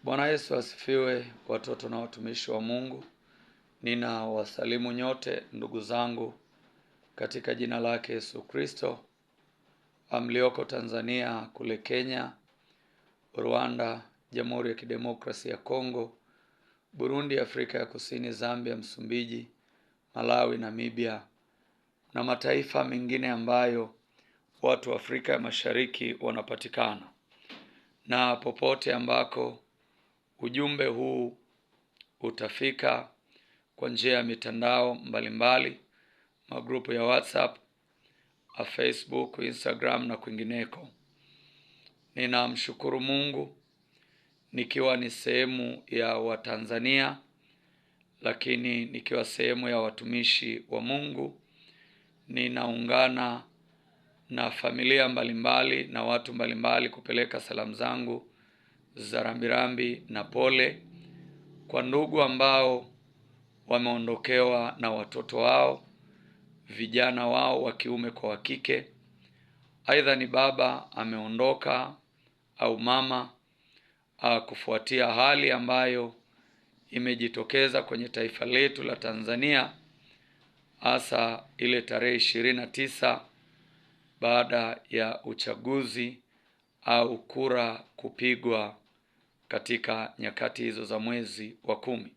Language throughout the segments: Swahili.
Bwana Yesu asifiwe, watoto na watumishi wa Mungu. Nina wasalimu nyote ndugu zangu katika jina lake Yesu Kristo. Mlioko Tanzania, kule Kenya, Rwanda, Jamhuri ya Kidemokrasia ya Kongo, Burundi, Afrika ya Kusini, Zambia, Msumbiji, Malawi, Namibia na mataifa mengine ambayo watu wa Afrika ya Mashariki wanapatikana. Na popote ambako ujumbe huu utafika kwa njia ya mitandao mbalimbali, magrupu ya WhatsApp, Facebook, Instagram na kwingineko. Ninamshukuru Mungu nikiwa ni sehemu ya Watanzania, lakini nikiwa sehemu ya watumishi wa Mungu. Ninaungana na familia mbalimbali na watu mbalimbali kupeleka salamu zangu za rambirambi na pole kwa ndugu ambao wameondokewa na watoto wao, vijana wao wa kiume kwa wa kike. Aidha ni baba ameondoka au mama kufuatia hali ambayo imejitokeza kwenye taifa letu la Tanzania, hasa ile tarehe 29 baada ya uchaguzi au kura kupigwa katika nyakati hizo za mwezi wa 10.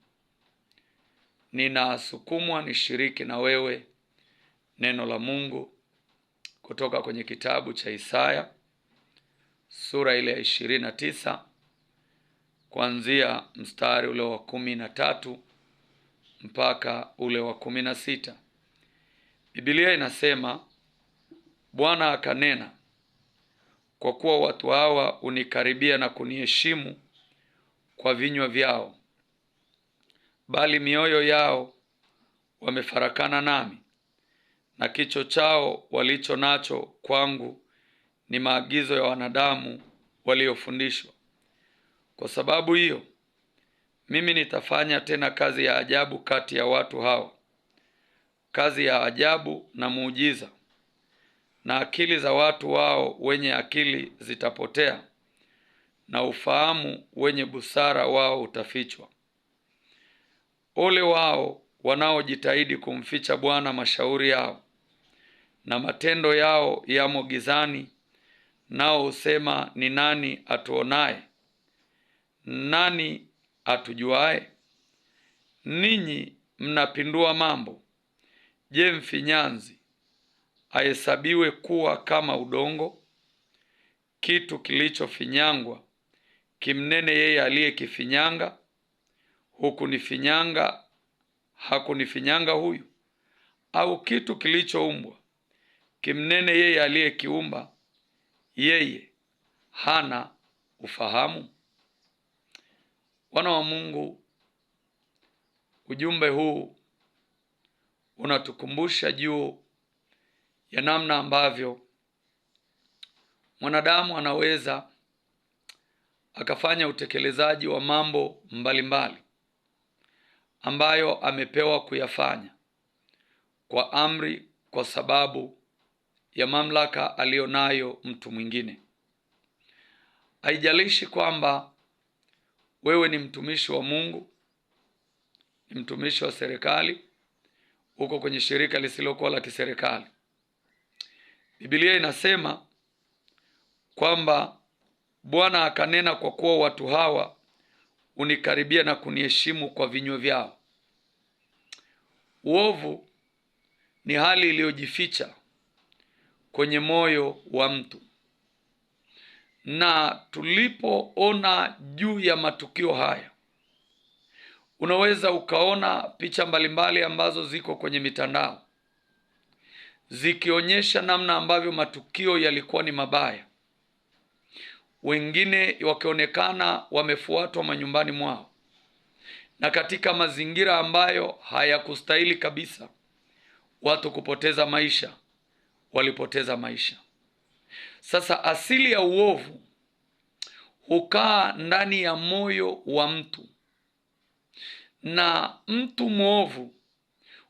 Ninasukumwa nishiriki na wewe neno la Mungu kutoka kwenye kitabu cha Isaya sura ile ya 29 kuanzia mstari ule wa 13 mpaka ule wa 16. Biblia inasema, Bwana akanena, kwa kuwa watu hawa unikaribia na kuniheshimu kwa vinywa vyao, bali mioyo yao wamefarakana nami, na kicho chao walicho nacho kwangu ni maagizo ya wanadamu waliofundishwa. Kwa sababu hiyo, mimi nitafanya tena kazi ya ajabu kati ya watu hawa, kazi ya ajabu na muujiza, na akili za watu wao wenye akili zitapotea, na ufahamu wenye busara wao utafichwa. Ole wao wanaojitahidi kumficha Bwana mashauri yao, na matendo yao yamo gizani, nao husema, ni nani atuonaye? Nani atujuaye? Ninyi mnapindua mambo. Je, mfinyanzi ahesabiwe kuwa kama udongo? Kitu kilichofinyangwa kimnene yeye aliyekifinyanga? Hukunifinyanga, hakunifinyanga huyu? Au kitu kilichoumbwa kimnene yeye aliyekiumba? Yeye hana ufahamu? Wana wa Mungu, ujumbe huu unatukumbusha juu ya namna ambavyo mwanadamu anaweza akafanya utekelezaji wa mambo mbalimbali ambayo amepewa kuyafanya kwa amri, kwa sababu ya mamlaka alionayo mtu mwingine. Haijalishi kwamba wewe ni mtumishi wa Mungu, ni mtumishi wa serikali, uko kwenye shirika lisilokuwa la kiserikali. Biblia inasema kwamba Bwana akanena, kwa kuwa watu hawa unikaribia na kuniheshimu kwa vinywa vyao. Uovu ni hali iliyojificha kwenye moyo wa mtu, na tulipoona juu ya matukio haya, unaweza ukaona picha mbalimbali ambazo ziko kwenye mitandao zikionyesha namna ambavyo matukio yalikuwa ni mabaya, wengine wakionekana wamefuatwa manyumbani mwao na katika mazingira ambayo hayakustahili kabisa watu kupoteza maisha, walipoteza maisha. Sasa asili ya uovu hukaa ndani ya moyo wa mtu, na mtu mwovu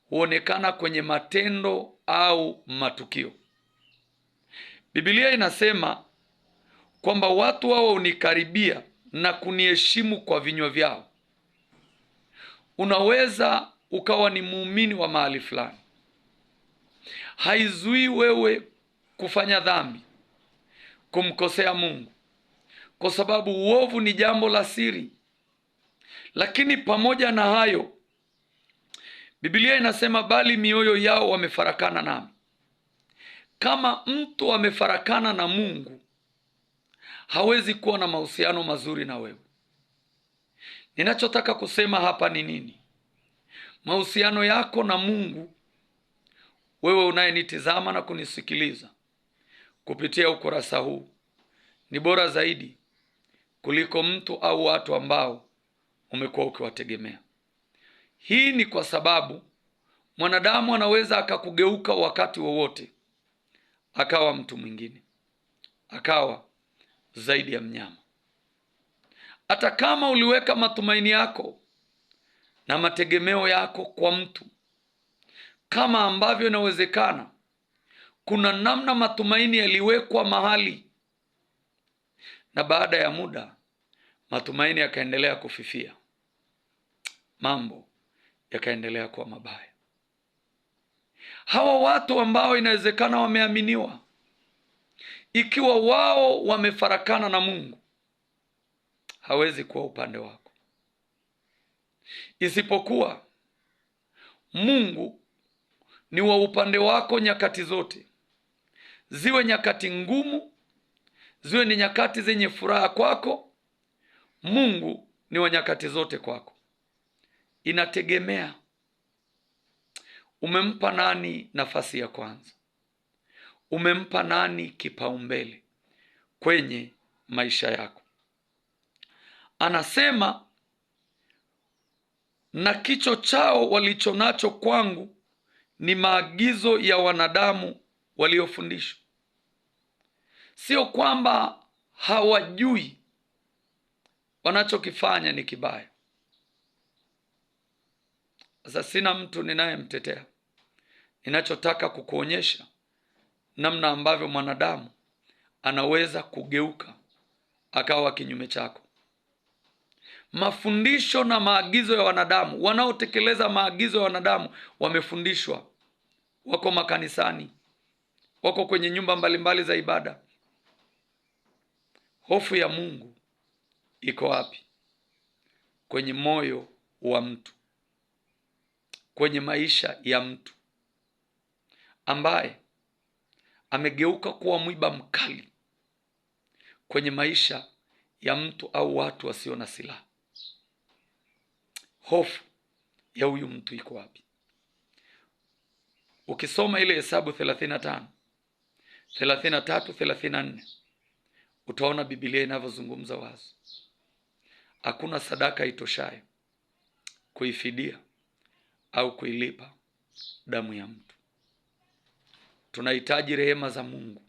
huonekana kwenye matendo au matukio. Biblia inasema kwamba watu hao unikaribia na kuniheshimu kwa vinywa vyao. Unaweza ukawa ni muumini wa mahali fulani, haizuii wewe kufanya dhambi, kumkosea Mungu, kwa sababu uovu ni jambo la siri. Lakini pamoja na hayo, Biblia inasema bali mioyo yao wamefarakana nami. Kama mtu amefarakana na Mungu, hawezi kuwa na mahusiano mazuri na wewe. Ninachotaka kusema hapa ni nini? Mahusiano yako na Mungu, wewe unayenitizama na kunisikiliza kupitia ukurasa huu, ni bora zaidi kuliko mtu au watu ambao umekuwa ukiwategemea. Hii ni kwa sababu mwanadamu anaweza akakugeuka wakati wowote, akawa mtu mwingine, akawa zaidi ya mnyama. Hata kama uliweka matumaini yako na mategemeo yako kwa mtu, kama ambavyo inawezekana kuna namna matumaini yaliwekwa mahali, na baada ya muda matumaini yakaendelea kufifia, mambo yakaendelea kuwa mabaya. Hawa watu ambao inawezekana wameaminiwa, ikiwa wao wamefarakana na Mungu, hawezi kuwa upande wako, isipokuwa Mungu ni wa upande wako nyakati zote, ziwe nyakati ngumu, ziwe ni nyakati zenye furaha kwako. Mungu ni wa nyakati zote kwako. Inategemea umempa nani nafasi ya kwanza, umempa nani kipaumbele kwenye maisha yako. Anasema, na kicho chao walicho nacho kwangu ni maagizo ya wanadamu waliofundishwa. Sio kwamba hawajui wanachokifanya ni kibaya. Sasa sina mtu ninayemtetea. Ninachotaka kukuonyesha namna ambavyo mwanadamu anaweza kugeuka akawa kinyume chako. Mafundisho na maagizo ya wanadamu, wanaotekeleza maagizo ya wanadamu wamefundishwa, wako makanisani, wako kwenye nyumba mbalimbali za ibada. Hofu ya Mungu iko wapi? Kwenye moyo wa mtu, kwenye maisha ya mtu ambaye amegeuka kuwa mwiba mkali kwenye maisha ya mtu au watu wasio na silaha. Hofu ya huyu mtu iko wapi? Ukisoma ile Hesabu 35, 33, 34, utaona Biblia inavyozungumza wazi. Hakuna sadaka itoshayo kuifidia au kuilipa damu ya mtu. Tunahitaji rehema za Mungu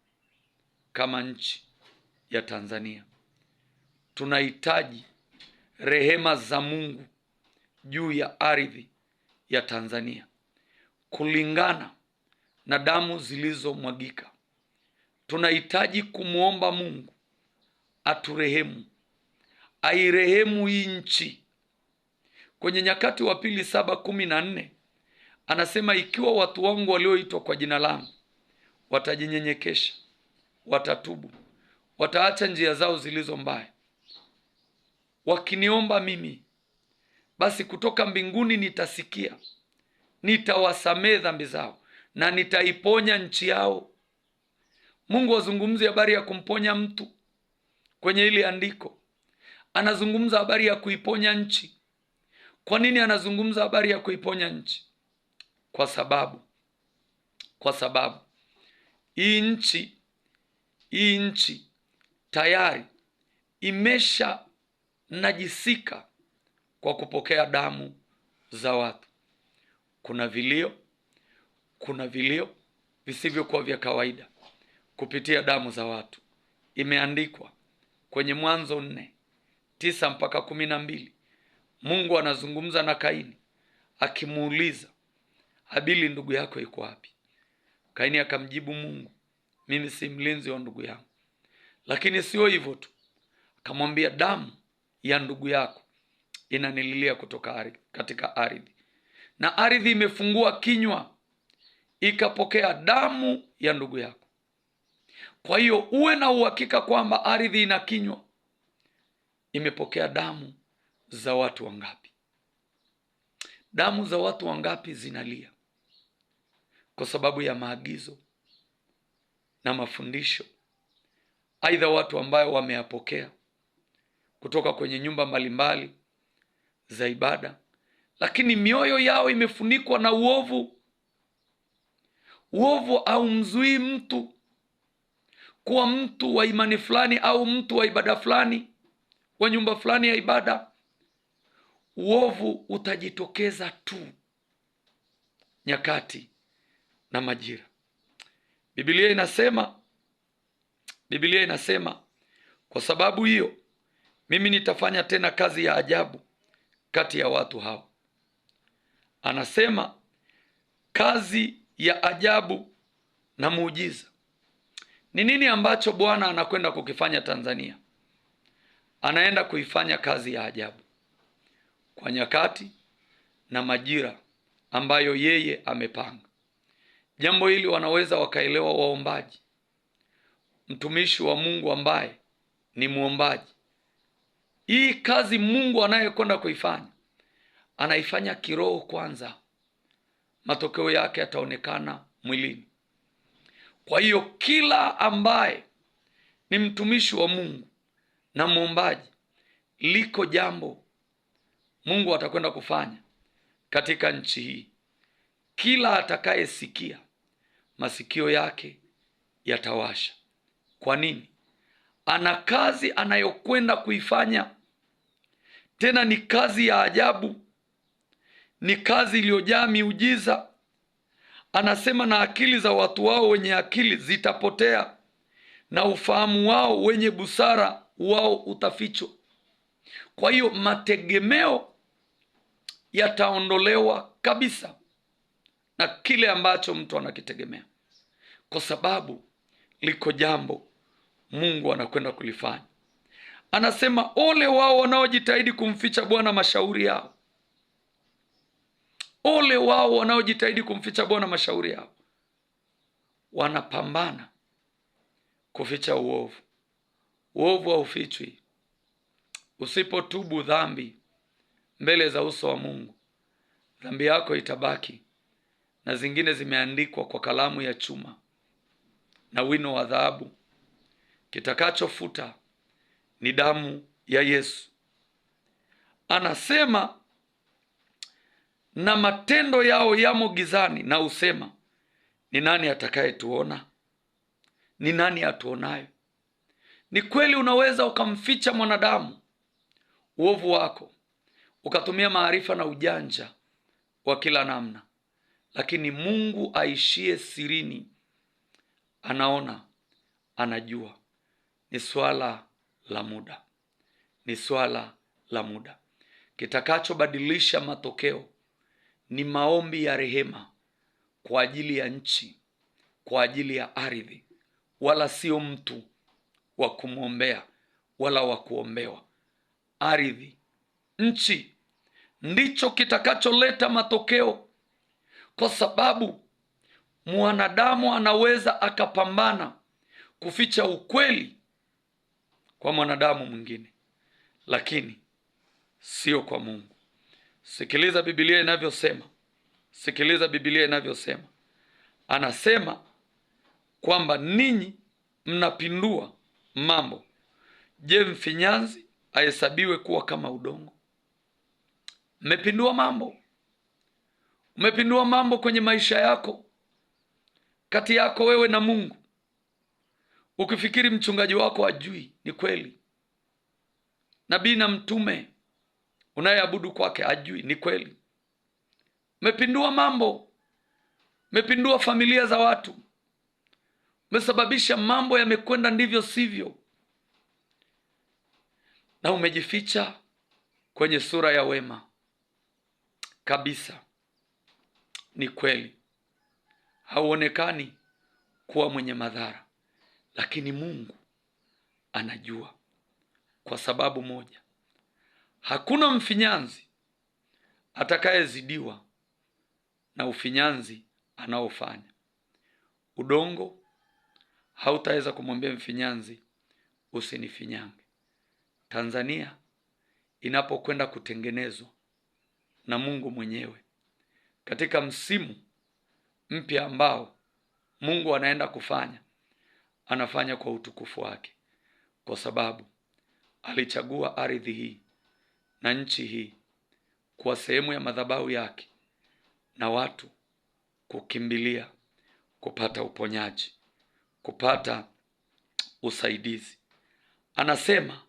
kama nchi ya Tanzania. Tunahitaji rehema za Mungu juu ya ardhi ya Tanzania, kulingana na damu zilizomwagika. Tunahitaji kumwomba Mungu aturehemu, airehemu hii nchi. Kwenye Nyakati wa Pili 7:14 anasema, ikiwa watu wangu walioitwa kwa jina langu watajinyenyekesha, watatubu, wataacha njia zao zilizo mbaya, wakiniomba mimi, basi kutoka mbinguni nitasikia, nitawasamehe dhambi zao na nitaiponya nchi yao. Mungu azungumzi habari ya kumponya mtu. Kwenye ile andiko anazungumza habari ya kuiponya nchi. Kwa nini anazungumza habari ya kuiponya nchi? Kwa sababu hii nchi tayari imesha najisika kwa kupokea damu za watu. Kuna vilio visivyokuwa vya kawaida kupitia damu za watu. Imeandikwa kwenye Mwanzo 4:9 mpaka 12. Mungu anazungumza na Kaini akimuuliza, Habili ndugu yako yuko wapi? Kaini akamjibu Mungu, mimi si mlinzi wa ndugu yangu. Lakini sio hivyo tu, akamwambia, damu ya ndugu yako inanililia kutoka katika ardhi, na ardhi imefungua kinywa ikapokea damu ya ndugu yako. Kwa hiyo uwe na uhakika kwamba ardhi ina kinywa, imepokea damu za watu wangapi? Damu za watu wangapi zinalia kwa sababu ya maagizo na mafundisho, aidha watu ambayo wameyapokea kutoka kwenye nyumba mbalimbali za ibada, lakini mioyo yao imefunikwa na uovu. Uovu haumzuii mtu kuwa mtu wa imani fulani au mtu wa ibada fulani, wa nyumba fulani ya ibada. Uovu utajitokeza tu nyakati na majira. Biblia inasema kwa sababu hiyo mimi nitafanya tena kazi ya ajabu kati ya watu hao. Anasema kazi ya ajabu na muujiza. Ni nini ambacho Bwana anakwenda kukifanya Tanzania? Anaenda kuifanya kazi ya ajabu kwa nyakati na majira ambayo yeye amepanga. Jambo hili wanaweza wakaelewa waombaji, mtumishi wa Mungu ambaye ni muombaji. Hii kazi Mungu anayekwenda kuifanya, anaifanya kiroho kwanza, matokeo yake yataonekana mwilini. Kwa hiyo kila ambaye ni mtumishi wa Mungu na muombaji, liko jambo Mungu atakwenda kufanya katika nchi hii. Kila atakayesikia, masikio yake yatawasha. Kwa nini? Ana kazi anayokwenda kuifanya, tena ni kazi ya ajabu, ni kazi iliyojaa miujiza. Anasema na akili za watu wao wenye akili zitapotea, na ufahamu wao wenye busara wao utafichwa. Kwa hiyo mategemeo yataondolewa kabisa na kile ambacho mtu anakitegemea, kwa sababu liko jambo Mungu anakwenda kulifanya. Anasema ole wao wanaojitahidi kumficha Bwana mashauri yao. Ole wao wanaojitahidi kumficha Bwana mashauri yao. Wanapambana kuficha uovu. Uovu haufichwi. Usipotubu dhambi mbele za uso wa Mungu, dhambi yako itabaki, na zingine zimeandikwa kwa kalamu ya chuma na wino wa dhahabu. Kitakachofuta ni damu ya Yesu. Anasema na matendo yao yamo gizani, na usema ni nani atakayetuona? Ni nani atuonayo? Ni kweli unaweza ukamficha mwanadamu uovu wako, ukatumia maarifa na ujanja wa kila namna, lakini Mungu aishie sirini anaona, anajua. Ni swala la muda, ni swala la muda. Kitakachobadilisha matokeo ni maombi ya rehema kwa ajili ya nchi, kwa ajili ya ardhi, wala sio mtu wa kumwombea wala wa kuombewa. Ardhi, nchi ndicho kitakacholeta matokeo, kwa sababu mwanadamu anaweza akapambana kuficha ukweli kwa mwanadamu mwingine, lakini sio kwa Mungu. Sikiliza Biblia inavyosema. Sikiliza Biblia inavyosema. Anasema kwamba ninyi mnapindua mambo. Je, mfinyanzi ahesabiwe kuwa kama udongo? Mmepindua mambo. Umepindua mambo kwenye maisha yako, kati yako wewe na Mungu. Ukifikiri mchungaji wako ajui, ni kweli. Nabii na mtume unayeabudu kwake ajui, ni kweli. Umepindua mambo. Umepindua familia za watu. Umesababisha mambo yamekwenda ndivyo sivyo, na umejificha kwenye sura ya wema kabisa. Ni kweli hauonekani kuwa mwenye madhara, lakini Mungu anajua. Kwa sababu moja, Hakuna mfinyanzi atakayezidiwa na ufinyanzi anaofanya. Udongo hautaweza kumwambia mfinyanzi usinifinyange. Tanzania inapokwenda kutengenezwa na Mungu mwenyewe katika msimu mpya ambao Mungu anaenda kufanya, anafanya kwa utukufu wake, kwa sababu alichagua ardhi hii na nchi hii kwa sehemu ya madhabahu yake, na watu kukimbilia kupata uponyaji, kupata usaidizi. Anasema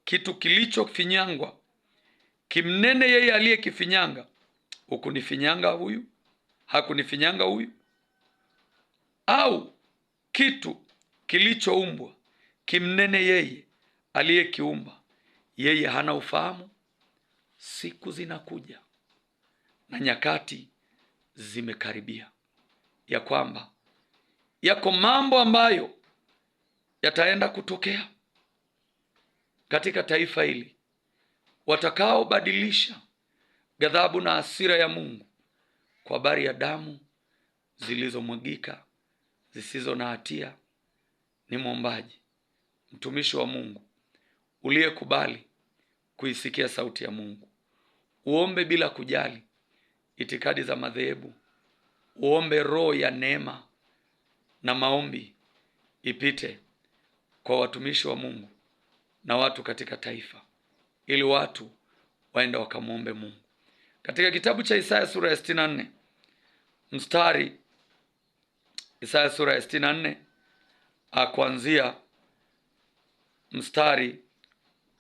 kitu kilichofinyangwa kimnene yeye aliyekifinyanga. Hukunifinyanga huyu, hakunifinyanga huyu. Au kitu kilichoumbwa kimnene yeye aliyekiumba. Yeye hana ufahamu? Siku zinakuja na nyakati zimekaribia, ya kwamba yako mambo ambayo yataenda kutokea katika taifa hili, watakaobadilisha ghadhabu na hasira ya Mungu kwa habari ya damu zilizomwagika zisizo na hatia. Ni mwombaji, mtumishi wa Mungu uliyekubali kuisikia sauti ya Mungu. Uombe bila kujali itikadi za madhehebu. Uombe roho ya neema na maombi ipite kwa watumishi wa Mungu na watu katika taifa, ili watu waende wakamwombe Mungu. Katika kitabu cha Isaya sura ya 64 mstari, Isaya sura ya 64 kuanzia mstari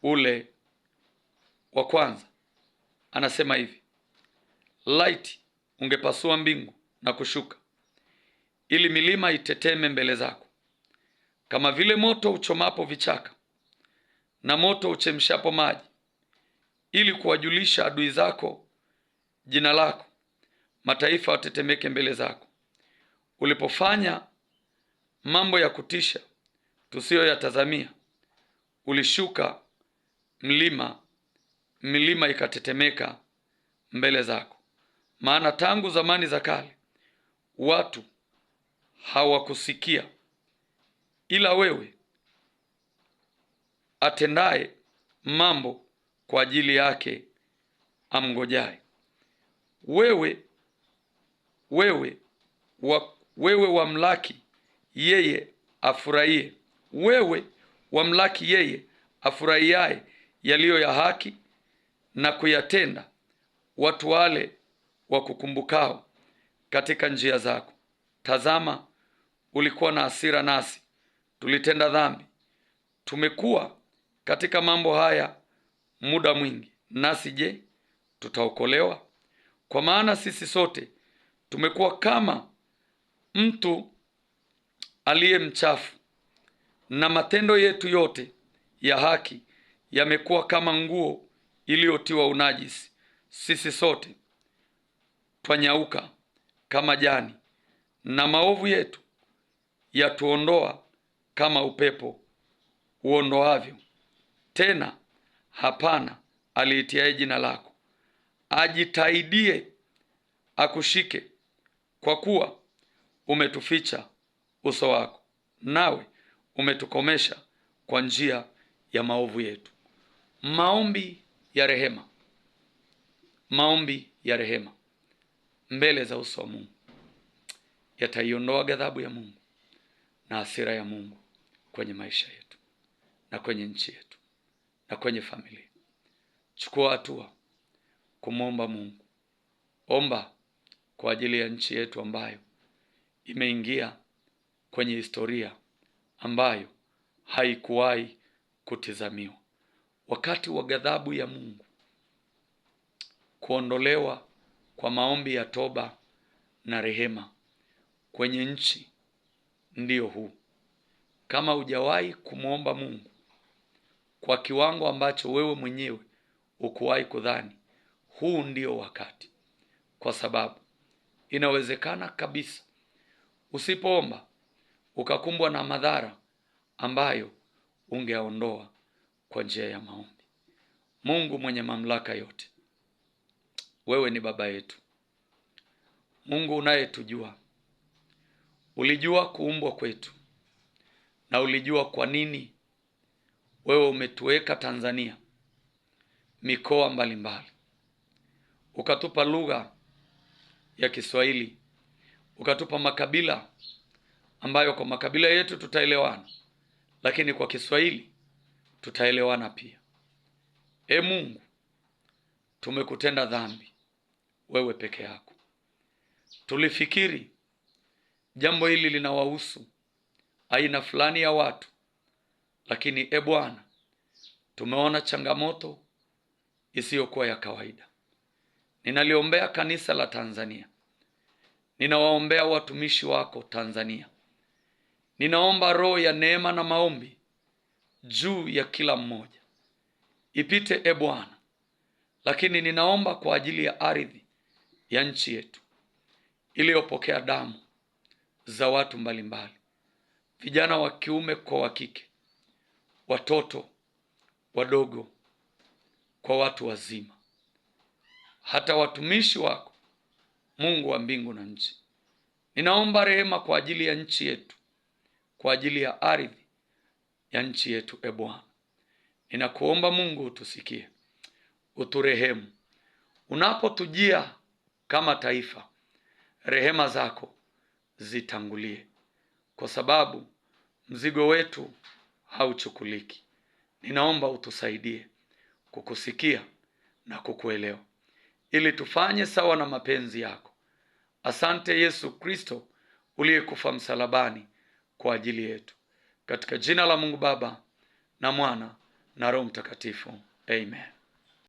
ule wa kwanza, anasema hivi: laiti ungepasua mbingu na kushuka, ili milima iteteme mbele zako, kama vile moto uchomapo vichaka na moto uchemshapo maji, ili kuwajulisha adui zako jina lako, mataifa watetemeke mbele zako. Ulipofanya mambo ya kutisha tusiyoyatazamia, ulishuka milima ikatetemeka mbele zako. Maana tangu zamani za kale watu hawakusikia, ila wewe atendaye mambo kwa ajili yake amngojaye. Wewe wamlaki yeye afurahie, wewe wamlaki yeye afurahiaye yaliyo ya haki na kuyatenda, watu wale wakukumbukao katika njia zako. Tazama, ulikuwa na hasira nasi tulitenda dhambi. Tumekuwa katika mambo haya muda mwingi, nasi je, tutaokolewa? Kwa maana sisi sote tumekuwa kama mtu aliye mchafu, na matendo yetu yote ya haki yamekuwa kama nguo iliyotiwa unajisi. Sisi sote twanyauka kama jani, na maovu yetu yatuondoa kama upepo uondoavyo. Tena hapana aliitiaye jina lako ajitahidie akushike, kwa kuwa umetuficha uso wako, nawe umetukomesha kwa njia ya maovu yetu. Maombi ya rehema, maombi ya rehema mbele za uso wa Mungu yataiondoa ghadhabu ya Mungu na hasira ya Mungu kwenye maisha yetu na kwenye nchi yetu na kwenye familia. Chukua hatua kumwomba Mungu. Omba kwa ajili ya nchi yetu ambayo imeingia kwenye historia ambayo haikuwahi kutizamiwa. Wakati wa ghadhabu ya Mungu kuondolewa kwa maombi ya toba na rehema kwenye nchi ndio huu. Kama hujawahi kumwomba Mungu kwa kiwango ambacho wewe mwenyewe ukuwahi kudhani, huu ndio wakati, kwa sababu inawezekana kabisa usipoomba ukakumbwa na madhara ambayo ungeondoa kwa njia ya maombi. Mungu mwenye mamlaka yote, wewe ni baba yetu, Mungu unayetujua. Ulijua kuumbwa kwetu na ulijua kwa nini wewe umetuweka Tanzania mikoa mbalimbali, ukatupa lugha ya Kiswahili, ukatupa makabila ambayo kwa makabila yetu tutaelewana, lakini kwa Kiswahili tutaelewana pia. Mungu, tumekutenda dhambi wewe peke yako. Tulifikiri jambo hili linawahusu aina fulani ya watu, lakini Bwana, tumeona changamoto isiyokuwa ya kawaida. Ninaliombea kanisa la Tanzania, ninawaombea watumishi wako Tanzania. Ninaomba roho ya neema na maombi juu ya kila mmoja ipite Bwana, lakini ninaomba kwa ajili ya ardhi ya nchi yetu iliyopokea damu za watu mbalimbali, vijana wa kiume kwa wa kike, watoto wadogo kwa watu wazima, hata watumishi wako, Mungu wa mbingu na nchi. Ninaomba rehema kwa ajili ya nchi yetu, kwa ajili ya ardhi ya nchi yetu. Bwana, ninakuomba Mungu utusikie, uturehemu. Unapotujia kama taifa, rehema zako zitangulie, kwa sababu mzigo wetu hauchukuliki. Ninaomba utusaidie kukusikia na kukuelewa, ili tufanye sawa na mapenzi yako. Asante Yesu Kristo uliyekufa msalabani kwa ajili yetu. Katika jina la Mungu Baba na Mwana na Roho Mtakatifu. Amen.